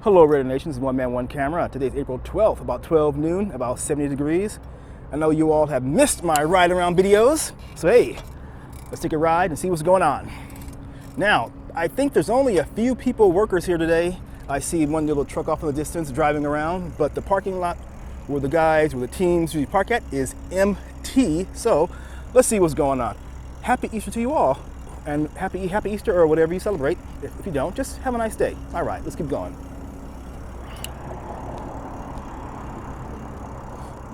Hello Raider Nation, this is One Man, One Camera. Today's April 12th, about 12 noon, about 70 degrees. I know you all have missed my ride around videos, so hey, let's take a ride and see what's going on. Now, I think there's only a few workers here today. I see one little truck off in the distance driving around, but the parking lot where the teams usually park at is empty, so let's see what's going on. Happy Easter to you all, and happy Easter or whatever you celebrate. If you don't, just have a nice day. All right, let's keep going.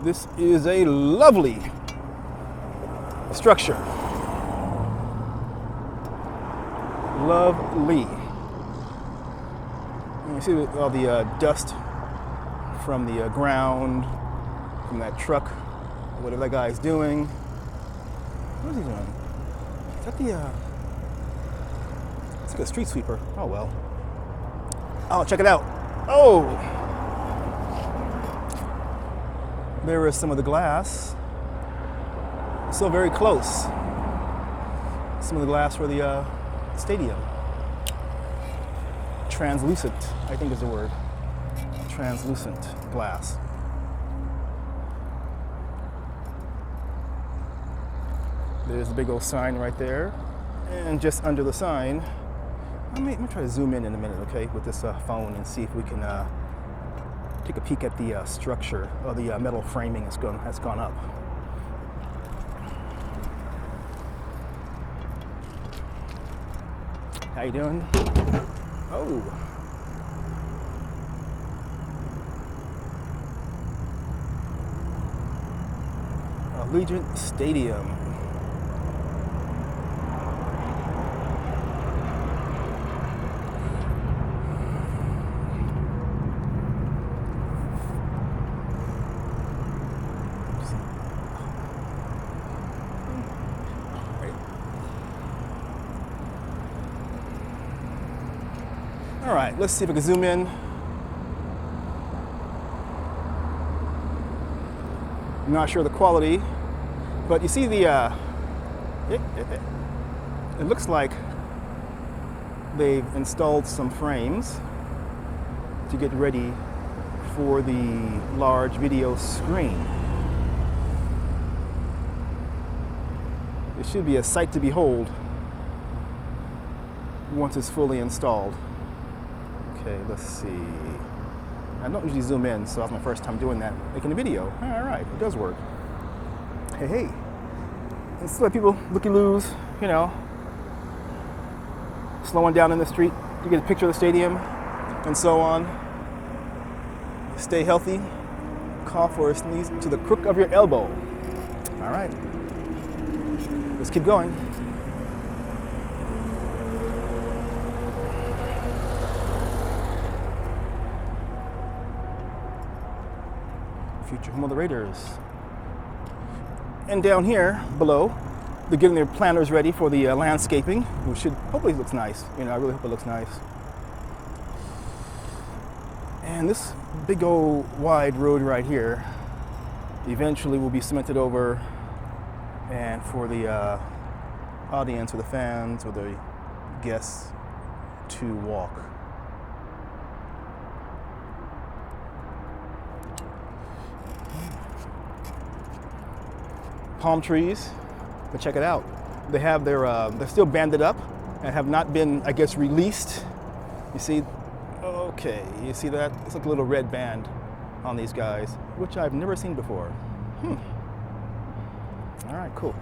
This is a lovely structure. Lovely. You see all the dust from the ground, from that truck, whatever that guy is doing. What is he doing? Is that it's like a street sweeper. Oh well. Oh, check it out. Oh! There is some of the glass. Still very close. Some of the glass for the stadium. Translucent, I think is the word. Translucent glass. There's a big old sign right there. And just under the sign, let me try to zoom in a minute, okay, with this phone and see if we can take a peek at the structure, or the metal framing has gone up. How you doing? Oh. Allegiant Stadium. All right, let's see if we can zoom in. I'm not sure of the quality, but you see the, it looks like they've installed some frames to get ready for the large video screen. It should be a sight to behold once it's fully installed. Okay, let's see. I don't usually zoom in, so that's my first time doing that, making a video. All right, it does work. Hey. It's like people looky-loos, you know, slowing down in the street. You get a picture of the stadium and so on. Stay healthy. Cough or sneeze to the crook of your elbow. All right. Let's keep going. Future home of the Raiders. And down here below, they're getting their planters ready for the landscaping, which should hopefully looks nice. You know, I really hope it looks nice. And this big old wide road right here eventually will be cemented over, and for the audience or the fans or the guests to walk. Palm trees, but check it out. They have their, they're still banded up and have not been, I guess, released. You see, okay, you see that? It's like a little red band on these guys, which I've never seen before. All right, cool.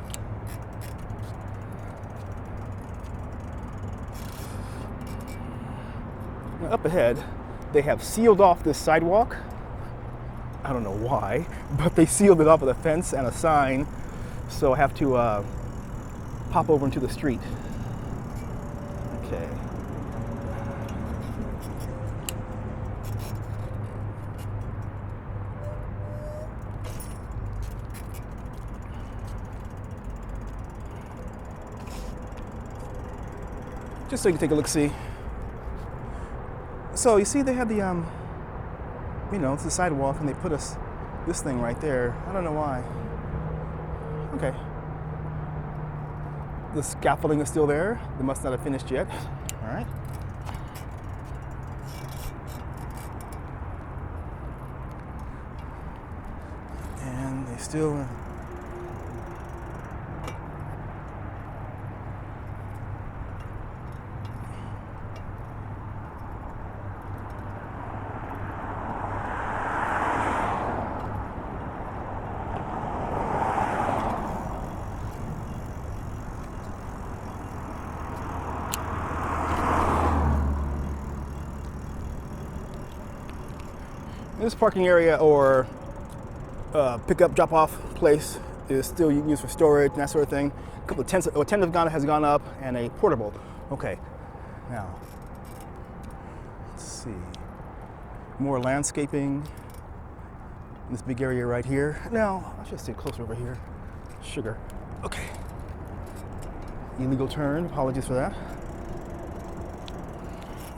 Now up ahead, they have sealed off this sidewalk. I don't know why, but they sealed it off with a fence and a sign. So I have to pop over into the street. Okay. Just so you can take a look-see. So you see they have the, you know, it's the sidewalk, and they put this thing right there. I don't know why. Okay. The scaffolding is still there. They must not have finished yet. All right. still. This parking area or pickup drop-off place is still used for storage and that sort of thing. A couple of tents has gone up and a portable. Okay, now let's see. More landscaping in this big area right here. Now I should stay closer over here. Sugar. Okay. Illegal turn. Apologies for that.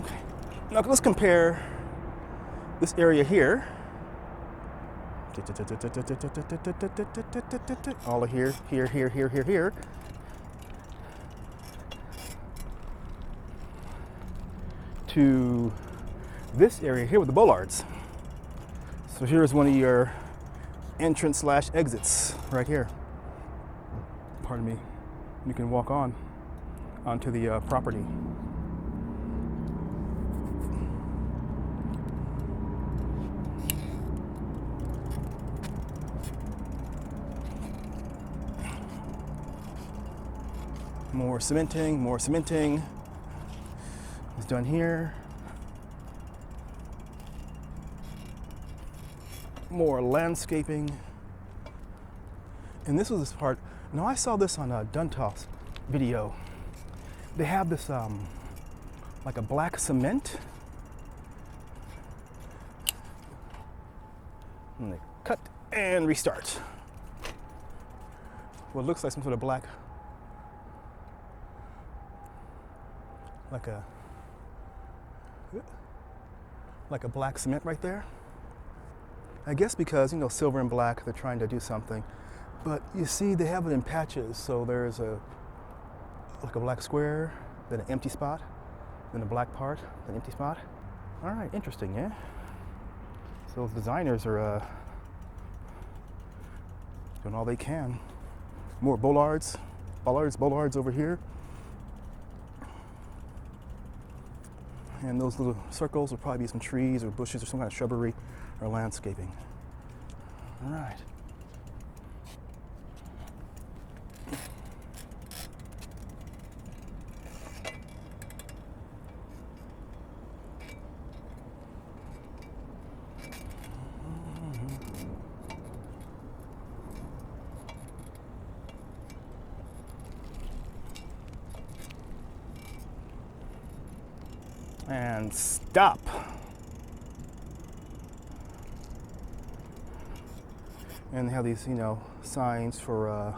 Okay. Now let's compare this area here, all of here, here, to this area here with the bollards. So here's one of your entrance / exits right here. Pardon me. You can walk onto the property. More cementing. It's done here. More landscaping. And this was this part. Now I saw this on a Duntoff's video. They have this like a black cement. And they cut and restart. What looks like some sort of black, like a black cement right there. I guess because, you know, silver and black, they're trying to do something. But you see, they have it in patches. So there's like a black square, then an empty spot, then a black part, then an empty spot. All right, interesting, yeah? So those designers are doing all they can. More bollards over here. And those little circles will probably be some trees or bushes or some kind of shrubbery or landscaping. All right. And stop. And they have these, you know, signs for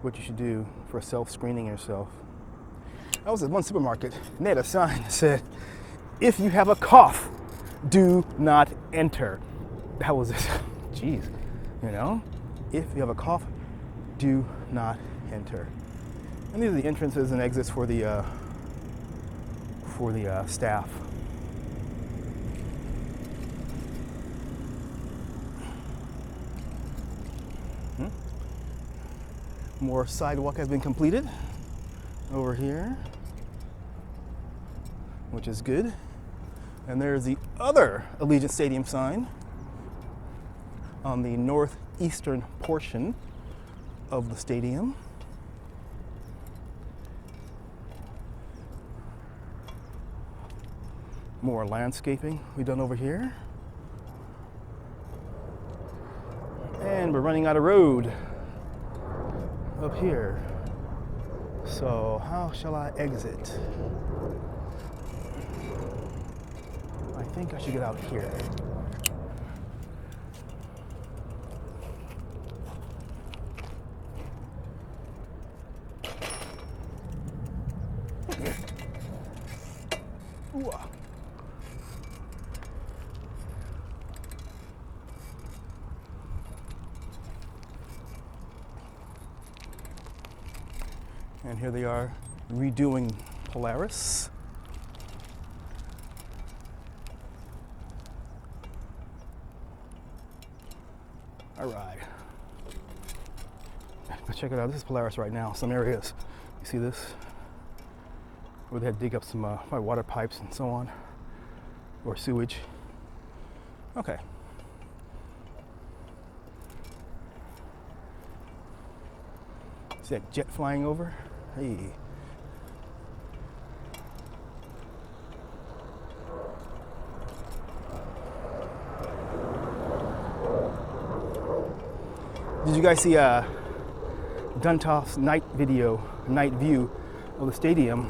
what you should do for self-screening yourself. I was at one supermarket and they had a sign that said, "If you have a cough, do not enter." That was it. Jeez, you know? If you have a cough, do not enter. And these are the entrances and exits for the staff. More sidewalk has been completed over here, which is good. And there's the other Allegiant Stadium sign on the northeastern portion of the stadium. More landscaping we've done over here. And we're running out of road up here. So how shall I exit? I think I should get out here. Ooh. And here they are redoing Polaris. All right. Check it out. This is Polaris right now. Some areas, you see this, where they had to dig up some probably water pipes and so on, or sewage. Okay. See that jet flying over? Hey. Did you guys see Duntoff's night view of the stadium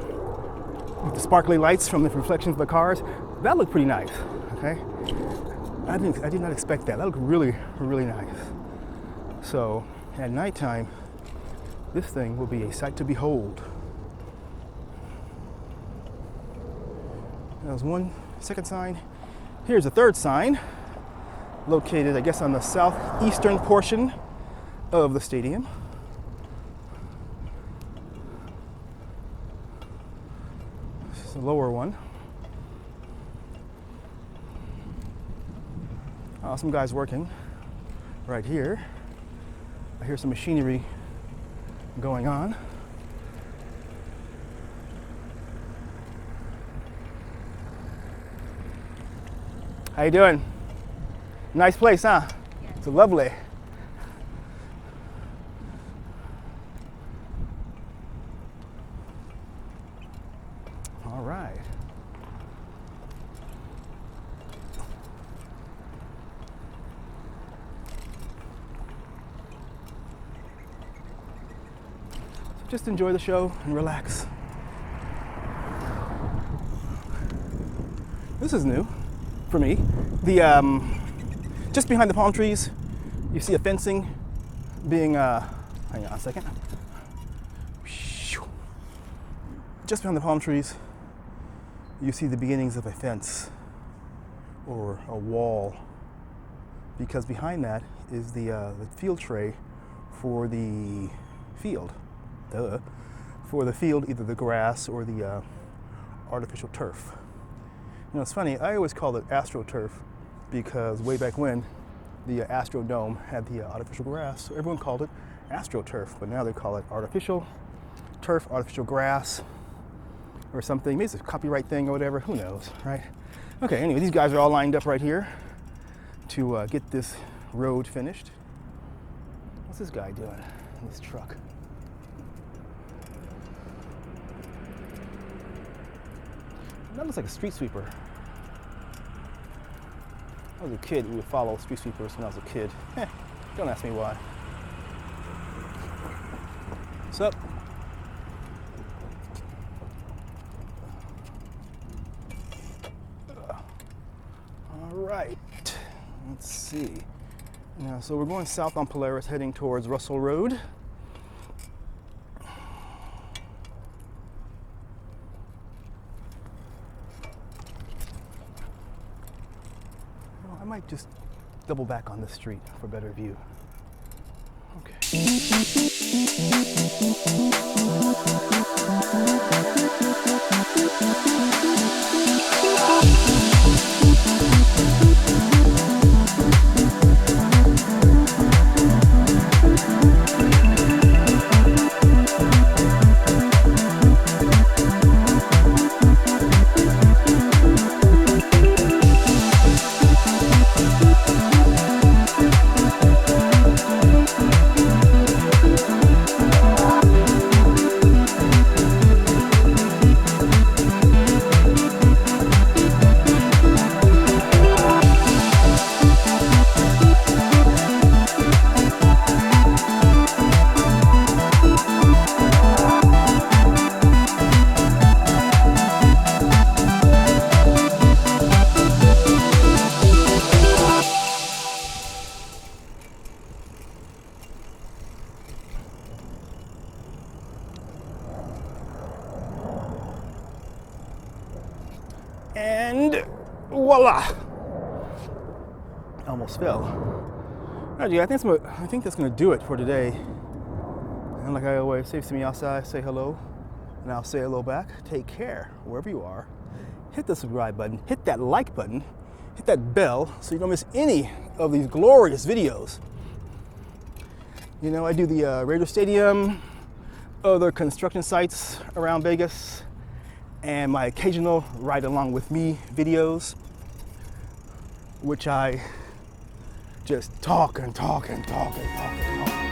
with the sparkly lights from the reflections of the cars? That looked pretty nice, okay? I did not expect that. That looked really, really nice. So at nighttime, this thing will be a sight to behold. That was one second sign. Here's a third sign, located, I guess, on the southeastern portion of the stadium. This is the lower one. Some guys working right here. I hear some machinery going on. How you doing? Nice place, huh? Yeah. It's lovely. All right. So just enjoy the show and relax. This is new for me. The just behind the palm trees, you see a fencing being, hang on a second. Just behind the palm trees, you see the beginnings of a fence or a wall, because behind that is the field tray for the field. For the field, either the grass or the artificial turf. You know, it's funny, I always called it AstroTurf because way back when the Astrodome had the artificial grass, so everyone called it AstroTurf, but now they call it artificial turf, artificial grass, or something. Maybe it's a copyright thing or whatever, who knows, right? Okay, anyway, these guys are all lined up right here to get this road finished. What's this guy doing in this truck? That looks like a street sweeper. I was a kid who would follow street sweepers when I was a kid. Don't ask me why. What's up? All right, let's see. Now, so we're going south on Polaris, heading towards Russell Road. I might just double back on this street for better view. Okay. And voila! Almost fell. Alright, I think that's gonna do it for today. And like I always say, to me outside, say hello, and I'll say hello back. Take care wherever you are. Hit the subscribe button, hit that like button, hit that bell so you don't miss any of these glorious videos You know, I do the Raider Stadium, other construction sites around Vegas, and my occasional ride along with me videos, which I just talk and talk and talk and talk and talk.